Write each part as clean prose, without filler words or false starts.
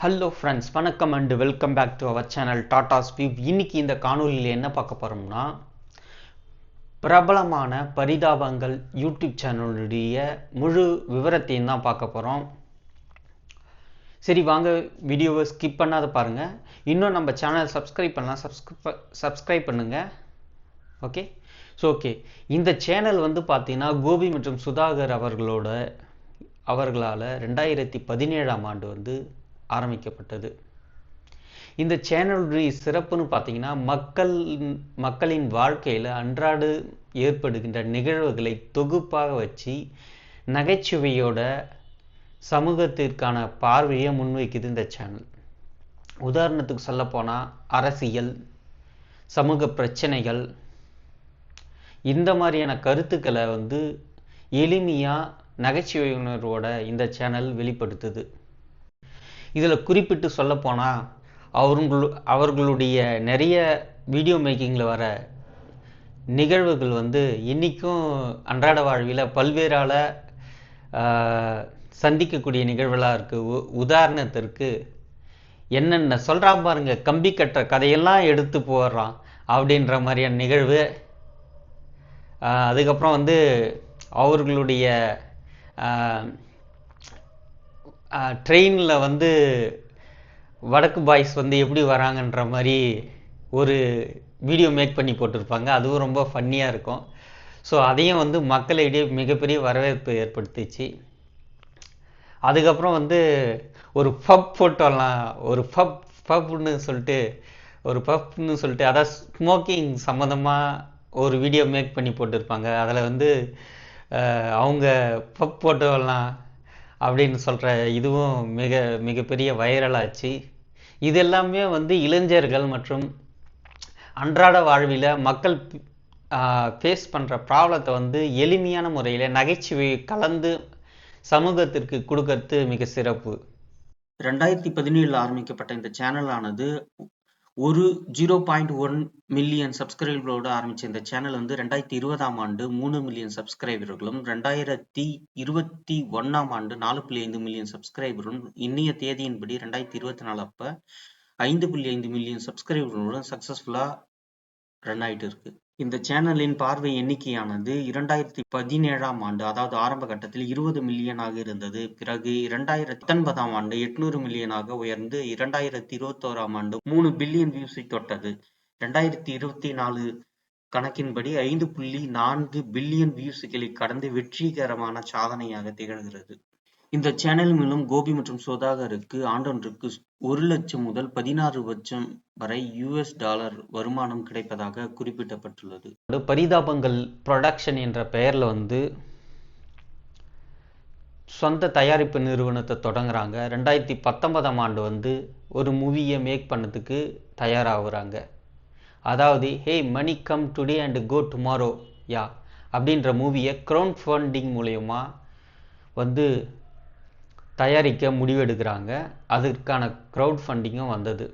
Hello friends, வணக்கம் and welcome back to our channel Tata ஸ்பீப். இன்னைக்கு இந்த காணொலியில் என்ன பார்க்க போகிறோம்னா, பிரபலமான பரிதாபங்கள் யூடியூப் சேனலுடைய முழு விவரத்தையும் தான் பார்க்க போகிறோம். சரி வாங்க, வீடியோவை ஸ்கிப் பண்ணாத பாருங்கள். இன்னும் நம்ம சேனல் சப்ஸ்கிரைப் பண்ணலாம், சப்ஸ்கிரைப் பண்ணுங்கள். ஓகே. ஓகே, இந்த சேனல் வந்து பார்த்தீங்கன்னா கோபி மற்றும் சுதாகர் அவர்களால் 2017ஆம் ஆண்டு வந்து ஆரம்பிக்கப்பட்டது. இந்த சேனலுடைய சிறப்புன்னு பார்த்தீங்கன்னா, மக்களின் வாழ்க்கையில் அன்றாடு ஏற்படுகின்ற நிகழ்வுகளை தொகுப்பாக வச்சு நகைச்சுவையோட சமூகத்திற்கான பார்வையை முன்வைக்குது இந்த சேனல். உதாரணத்துக்கு சொல்லப்போனால் அரசியல், சமூக பிரச்சனைகள், இந்த மாதிரியான கருத்துக்களை வந்து எளிமையாக நகைச்சுவை உணர்வோட இந்த சேனல் வெளிப்படுத்துது. இதில் குறிப்பிட்டு சொல்லப்போனால் அவர்களுடைய நிறைய வீடியோ மேக்கிங்கில் வர நிகழ்வுகள் வந்து இன்றைக்கும் அன்றாட வாழ்வில் பல்வேறால சந்திக்கக்கூடிய நிகழ்வுகளாக இருக்குது. உதாரணத்திற்கு என்னென்ன சொல்கிறான் பாருங்க, கம்பி கட்டுற கதையெல்லாம் எடுத்து போடுறான் அப்படின்ற மாதிரியான நிகழ்வு. அதுக்கப்புறம் வந்து அவர்களுடைய ட்ரெயினில் வந்து வடக்கு பாய்ஸ் வந்து எப்படி வராங்கன்ற மாதிரி ஒரு வீடியோ மேக் பண்ணி போட்டிருப்பாங்க. அதுவும் ரொம்ப ஃபன்னியாக இருக்கும். ஸோ அதையும் வந்து மக்களிடையே மிகப்பெரிய வரவேற்பு ஏற்படுத்திச்சு. அதுக்கப்புறம் வந்து ஒரு பப் ஃபோட்டோலாம், ஒரு பப்னு சொல்லிட்டு அதாவது ஸ்மோக்கிங் சம்மந்தமாக ஒரு வீடியோ மேக் பண்ணி போட்டிருப்பாங்க. அதில் வந்து அவங்க பப் ஃபோட்டோலாம் அப்படின்னு சொல்கிற இதுவும் மிகப்பெரிய வைரலாச்சு. இது எல்லாமே வந்து இளைஞர்கள் மற்றும் அன்றாட வாழ்வில் மக்கள் ஃபேஸ் பண்ணுற ப்ராப்ளத்தை வந்து எளிமையான முறையில் நகைச்சுவை கலந்து சமூகத்திற்கு கொடுக்கறது மிக சிறப்பு. 2017 ஆரம்பிக்கப்பட்ட இந்த சேனலானது 0.1 மில்லியன் சப்ஸ்கிரைபரோடு ஆரம்பித்த இந்த சேனல் வந்து 2020ஆம் ஆண்டு 3 மில்லியன் சப்ஸ்கிரைபர்களும், 2021ஆம் ஆண்டு 4.5 மில்லியன் சப்ஸ்கிரைபரும், இன்னைய தேதியின்படி 2024 அப்போ 5.5 மில்லியன் சப்ஸ்கிரைபர்களுடன் சக்ஸஸ்ஃபுல்லாக ரன் ஆகிட்டு இருக்கு. இந்த சேனலின் பார்வை எண்ணிக்கையானது 2017ஆம் ஆண்டு, அதாவது ஆரம்ப கட்டத்தில் 20 மில்லியனாக இருந்தது. பிறகு 2019ஆம் ஆண்டு 800 மில்லியனாக உயர்ந்து 2021ஆம் ஆண்டு 3 பில்லியன் வியூஸை தொட்டது. 2024 கணக்கின்படி 5.4 பில்லியன் வியூஸ்களை கடந்து வெற்றிகரமான சாதனையாக திகழ்கிறது. இந்த சேனல் மூலம் கோபி மற்றும் சுதாகருக்கு ஆண்டொன்றுக்கு 1 லட்சம் முதல் 16 லட்சம் வரை $US வருமானம் கிடைப்பதாக குறிப்பிடப்பட்டுள்ளது. பரிதாபங்கள் ப்ரொடக்ஷன் என்ற பெயரில் வந்து சொந்த தயாரிப்பு நிறுவனத்தை தொடங்குறாங்க. 2019ஆம் ஆண்டு வந்து ஒரு மூவியை மேக் பண்ணதுக்கு தயாராகிறாங்க. அதாவது hey money come today and go tomorrow யா அப்படின்ற மூவியை க்ரௌட் ஃபண்டிங் மூலயமா வந்து தயாரிக்க முடிவெடுக்கிறாங்க. அதற்கான க்ரௌட் ஃபண்டிங்கும் வந்தது.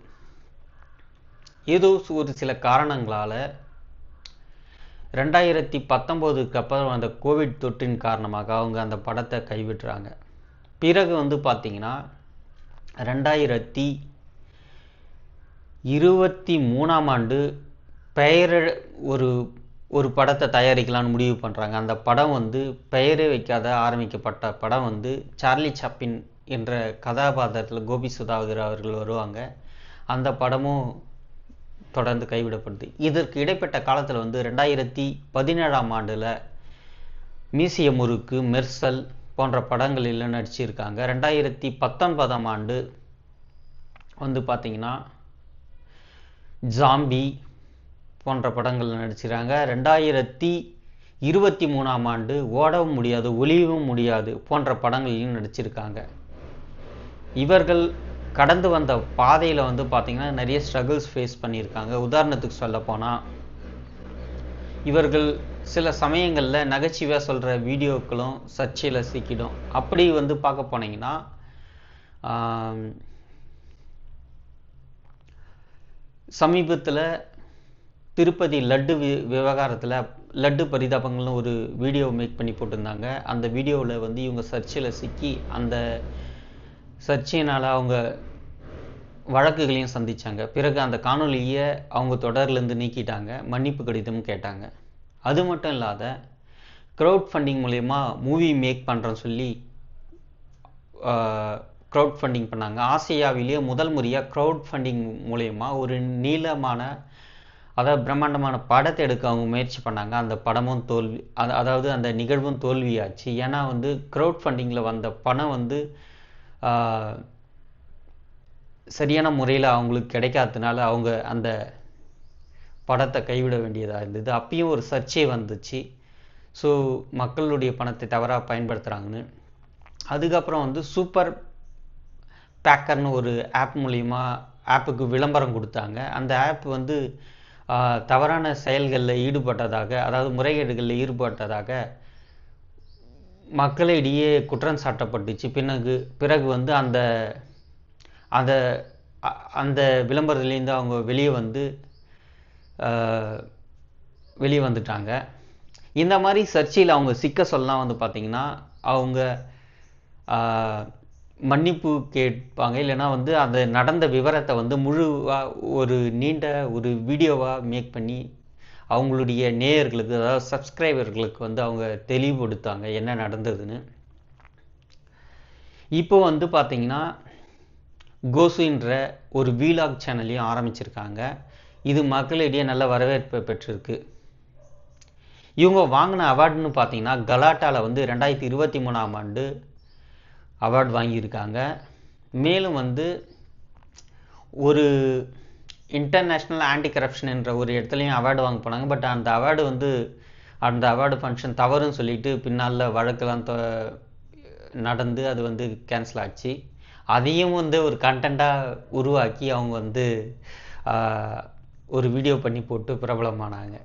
ஏதோ ஒரு சில காரணங்களால் 2019க்கு அப்புறம் அந்த கோவிட் தொற்றின் காரணமாக அவங்க அந்த படத்தை கைவிட்டுறாங்க. பிறகு வந்து பார்த்திங்கன்னா 2023ஆம் ஆண்டு ஒரு படத்தை தயாரிக்கலான்னு முடிவு பண்ணுறாங்க. அந்த படம் வந்து பெயரே வைக்காத ஆரம்பிக்கப்பட்ட படம் வந்து சார்லி சாப்ளின் என்ற கதாபாத்திரத்தில் கோபி சுதாகர் அவர்கள் வருவாங்க. அந்த படமும் தொடர்ந்து கைவிடப்படுது. இதற்கு இடைப்பட்ட காலத்தில் வந்து 2017ஆம் ஆண்டில் மீசிய முறுக்கு, மெர்சல் போன்ற படங்களில் நடிச்சிருக்காங்க. 2019ஆம் ஆண்டு வந்து பார்த்திங்கன்னா ஜாம்பி போன்ற படங்கள் நடிச்சிருக்காங்க. 2023ஆம் ஆண்டு ஓடவும் முடியாது ஒளியவும் முடியாது போன்ற படங்களிலும் நடிச்சிருக்காங்க. இவர்கள் கடந்து வந்த பாதையில் வந்து பார்த்திங்கன்னா நிறைய ஸ்ட்ரகிள்ஸ் ஃபேஸ் பண்ணியிருக்காங்க. உதாரணத்துக்கு சொல்ல போனால் இவர்கள் சில சமயங்களில் நகைச்சுவையாக சொல்கிற வீடியோக்களும் சர்ச்சையில் சிக்கிடும். அப்படி வந்து பார்க்க போனீங்கன்னா சமீபத்தில் திருப்பதி லட்டு விவகாரத்தில் லட்டு பரிதாபங்கள்னு ஒரு வீடியோ மேக் பண்ணி போட்டிருந்தாங்க. அந்த வீடியோவில் வந்து இவங்க சர்ச்சையில் சிக்கி அந்த சர்ச்சையினால் அவங்க வழக்குகளையும் சந்தித்தாங்க. பிறகு அந்த காணொலியை அவங்க தொடர்லேருந்து நீக்கிட்டாங்க, மன்னிப்பு கடிதம் கேட்டாங்க. அது மட்டும் இல்லாத க்ரௌட் ஃபண்டிங் மூலயமா மூவி மேக் பண்ணுறேன்னு சொல்லி க்ரௌட் ஃபண்டிங் பண்ணாங்க. ஆசியாவிலேயே முதல் முறையாக க்ரௌட் ஃபண்டிங் மூலயமா ஒரு நீளமான, அதாவது பிரம்மாண்டமான படத்தை எடுக்க அவங்க முயற்சி பண்ணாங்க. அந்த படமும் தோல்வி, அதாவது அந்த நிகழ்வும் தோல்வியாச்சு. ஏன்னா வந்து க்ரௌட் ஃபண்டிங்கில் வந்த பணம் வந்து சரியான முறையில் அவங்களுக்கு கிடைக்காததுனால அவங்க அந்த படத்தை கைவிட வேண்டியதாக இருந்தது. அப்பயும் ஒரு சர்ச்சை வந்துச்சு. ஸோ மக்களுடைய பணத்தை தவறாக பயன்படுத்துகிறாங்கன்னு. அதுக்கப்புறம் வந்து சூப்பர் பேக்கர்னு ஒரு ஆப் மூலிமா ஆப்புக்கு விளம்பரம் கொடுத்தாங்க. அந்த ஆப் வந்து தவறான செயல்களில் ஈடுபட்டதாக, அதாவது முறைகேடுகளில் ஈடுபட்டதாக மக்களிடையே குற்றம் சாட்டப்பட்டுச்சு. பிறகு வந்து அந்த அந்த அந்த விளம்பரத்துலேருந்து அவங்க வெளியே வந்துட்டாங்க. இந்த மாதிரி சர்ச்சையில் அவங்க சிக்க சொல்லலாம் வந்து பார்த்திங்கன்னா அவங்க மன்னிப்பு கேட்பாங்க, இல்லைனா வந்து அந்த நடந்த விவரத்தை வந்து முழுவாக ஒரு நீண்ட ஒரு வீடியோவாக மேக் பண்ணி அவங்களுடைய நேயர்களுக்கு, அதாவது சப்ஸ்கிரைபர்களுக்கு வந்து அவங்க தெளிவுபடுத்தாங்க என்ன நடந்ததுன்னு. இப்போ வந்து பார்த்திங்கன்னா கோசுன்ற ஒரு வீலாக் சேனலையும் ஆரம்பிச்சிருக்காங்க. இது மக்களிடையே நல்ல வரவேற்பை பெற்றிருக்கு. இவங்க வாங்கின அவார்டுன்னு பார்த்தீங்கன்னா கலாட்டாவில் வந்து 2023ஆம் ஆண்டு அவார்டு வாங்கியிருக்காங்க. மேலும் வந்து ஒரு இன்டர்நேஷ்னல் ஆன்டி கரப்ஷன் என்ற ஒரு இடத்துலையும் அவார்டு வாங்க போனாங்க. பட் அந்த அவார்டு ஃபங்க்ஷன் தவறுன்னு சொல்லிட்டு பின்னால் வழக்கெல்லாம் நடந்து அது வந்து கேன்சல் ஆச்சு. அதையும் வந்து ஒரு கண்டென்ட்டாக உருவாக்கி அவங்க வந்து ஒரு வீடியோ பண்ணி போட்டு பிரபலமானாங்க.